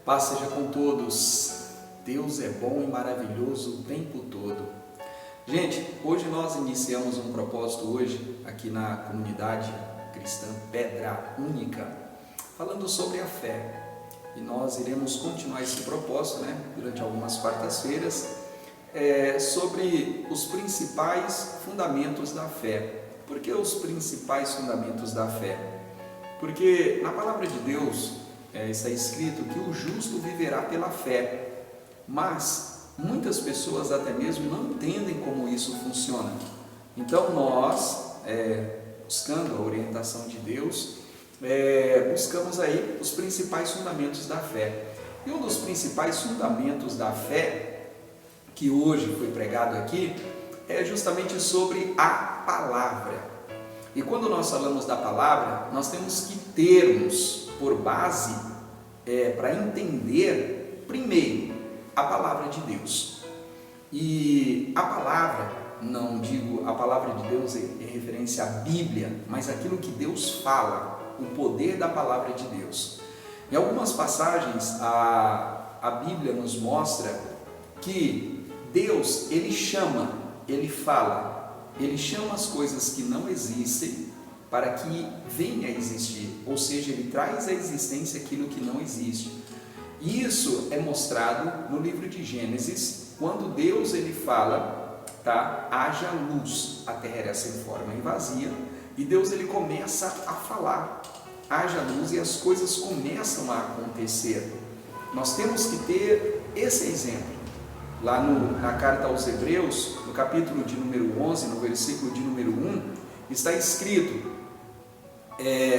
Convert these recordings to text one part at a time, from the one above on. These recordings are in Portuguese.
Paz seja com todos. Deus é bom e maravilhoso o tempo todo. Gente, hoje nós iniciamos um propósito hoje aqui na comunidade cristã Pedra Única, falando sobre a fé. E nós iremos continuar esse propósito, durante algumas quartas-feiras, sobre os principais fundamentos da fé. Por que os principais fundamentos da fé? Porque na palavra de Deus está escrito que o justo viverá pela fé, mas muitas pessoas até mesmo não entendem como isso funciona. Então nós, buscando a orientação de Deus, buscamos aí os principais fundamentos da fé. E um dos principais fundamentos da fé, que hoje foi pregado aqui, é justamente sobre a palavra. E quando nós falamos da palavra, nós temos que termos por base para entender primeiro a palavra de Deus. E a palavra, não digo a palavra de Deus em referência à Bíblia, mas aquilo que Deus fala, o poder da palavra de Deus. Em algumas passagens a Bíblia nos mostra que Deus, Ele chama, Ele fala, Ele chama as coisas que não existem para que venha a existir, ou seja, Ele traz à existência aquilo que não existe. Isso é mostrado no livro de Gênesis, quando Deus ele fala, haja luz, a terra era sem forma e vazia, e Deus ele começa a falar, haja luz, e as coisas começam a acontecer. Nós temos que ter esse exemplo. Lá na carta aos Hebreus, no capítulo de número 11, no versículo de número 1, está escrito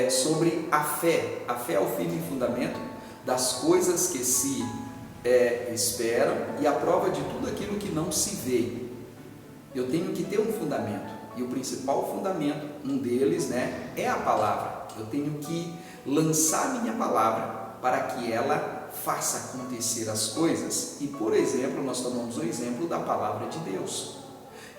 sobre a fé. A fé é o firme fundamento das coisas que se esperam e a prova de tudo aquilo que não se vê. Eu tenho que ter um fundamento, e o principal fundamento, um deles, é a palavra. Eu tenho que lançar minha palavra para que ela faça acontecer as coisas. E, por exemplo, nós tomamos o exemplo da palavra de Deus.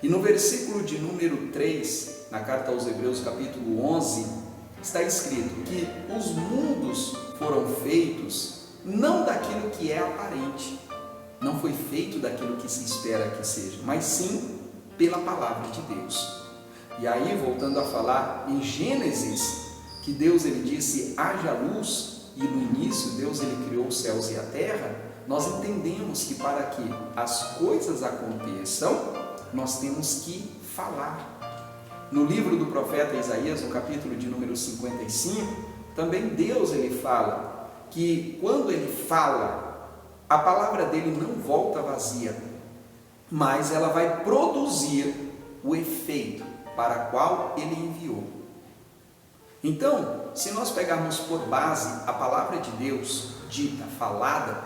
E no versículo de número 3, na carta aos Hebreus, capítulo 11, está escrito que os mundos foram feitos não daquilo que é aparente, não foi feito daquilo que se espera que seja, mas sim pela palavra de Deus. E aí, voltando a falar em Gênesis, que Deus ele disse, haja luz, e no início Deus ele criou os céus e a terra, nós entendemos que para que as coisas aconteçam, nós temos que falar. No livro do profeta Isaías, no capítulo de número 55, também Deus ele fala que quando ele fala, a palavra dele não volta vazia, mas ela vai produzir o efeito para o qual ele enviou. Então, se nós pegarmos por base a palavra de Deus dita, falada,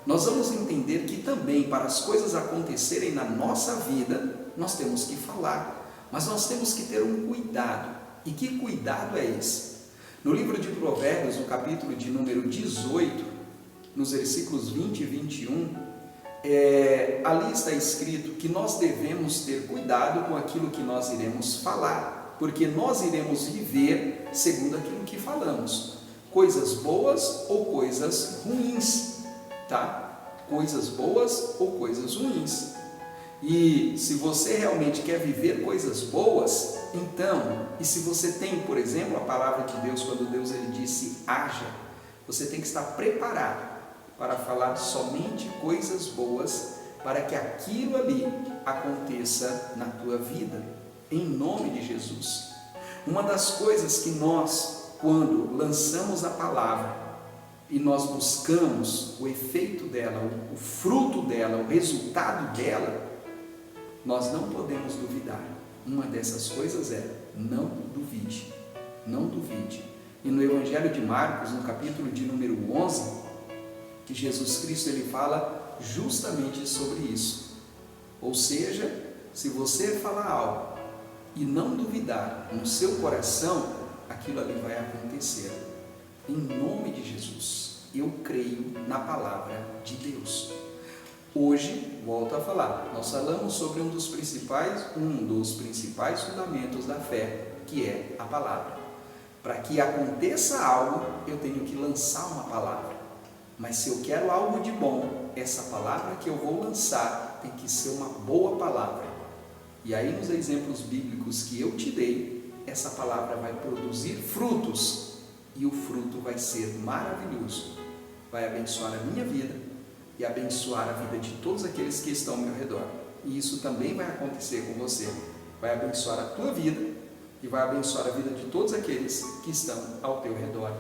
nós vamos entender que também para as coisas acontecerem na nossa vida, nós temos que falar. Mas nós temos que ter um cuidado. E que cuidado é esse? No livro de Provérbios, no capítulo de número 18, nos versículos 20 e 21, ali está escrito que nós devemos ter cuidado com aquilo que nós iremos falar, porque nós iremos viver segundo aquilo que falamos. Coisas boas ou coisas ruins, Coisas boas ou coisas ruins. E se você realmente quer viver coisas boas, então, e se você tem, por exemplo, a palavra de Deus, quando Deus ele disse haja, você tem que estar preparado para falar somente coisas boas, para que aquilo ali aconteça na tua vida, em nome de Jesus. Uma das coisas que nós, quando lançamos a palavra e nós buscamos o efeito dela, o fruto dela, o resultado dela, nós não podemos duvidar. Uma dessas coisas é, não duvide, não duvide. E no Evangelho de Marcos, no capítulo de número 11, que Jesus Cristo ele fala justamente sobre isso. Ou seja, se você falar algo e não duvidar no seu coração, aquilo ali vai acontecer. Em nome de Jesus, eu creio na palavra de Deus. Hoje, volto a falar, nós falamos sobre um dos principais fundamentos da fé, que é a palavra. Para que aconteça algo, eu tenho que lançar uma palavra. Mas se eu quero algo de bom, essa palavra que eu vou lançar tem que ser uma boa palavra. E aí, nos exemplos bíblicos que eu te dei, essa palavra vai produzir frutos, e o fruto vai ser maravilhoso. Vai abençoar a minha vida e abençoar a vida de todos aqueles que estão ao meu redor. E isso também vai acontecer com você. Vai abençoar a tua vida e vai abençoar a vida de todos aqueles que estão ao teu redor,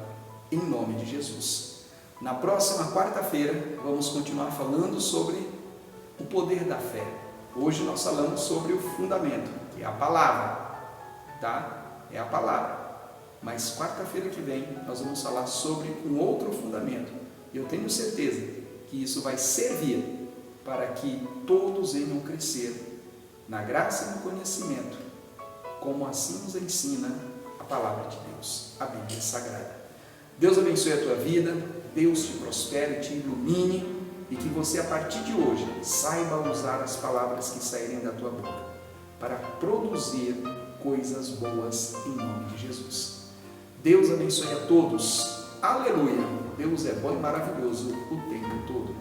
em nome de Jesus. Na próxima quarta-feira, vamos continuar falando sobre o poder da fé. Hoje nós falamos sobre o fundamento, que é a palavra, tá? É a palavra. Mas quarta-feira que vem, nós vamos falar sobre um outro fundamento. E eu tenho certeza que isso vai servir para que todos venham crescer na graça e no conhecimento, como assim nos ensina a palavra de Deus, a Bíblia Sagrada. Deus abençoe a tua vida, Deus te prospere, te ilumine e que você, a partir de hoje, saiba usar as palavras que saírem da tua boca para produzir coisas boas em nome de Jesus. Deus abençoe a todos. Aleluia! Deus é bom e maravilhoso o tempo todo.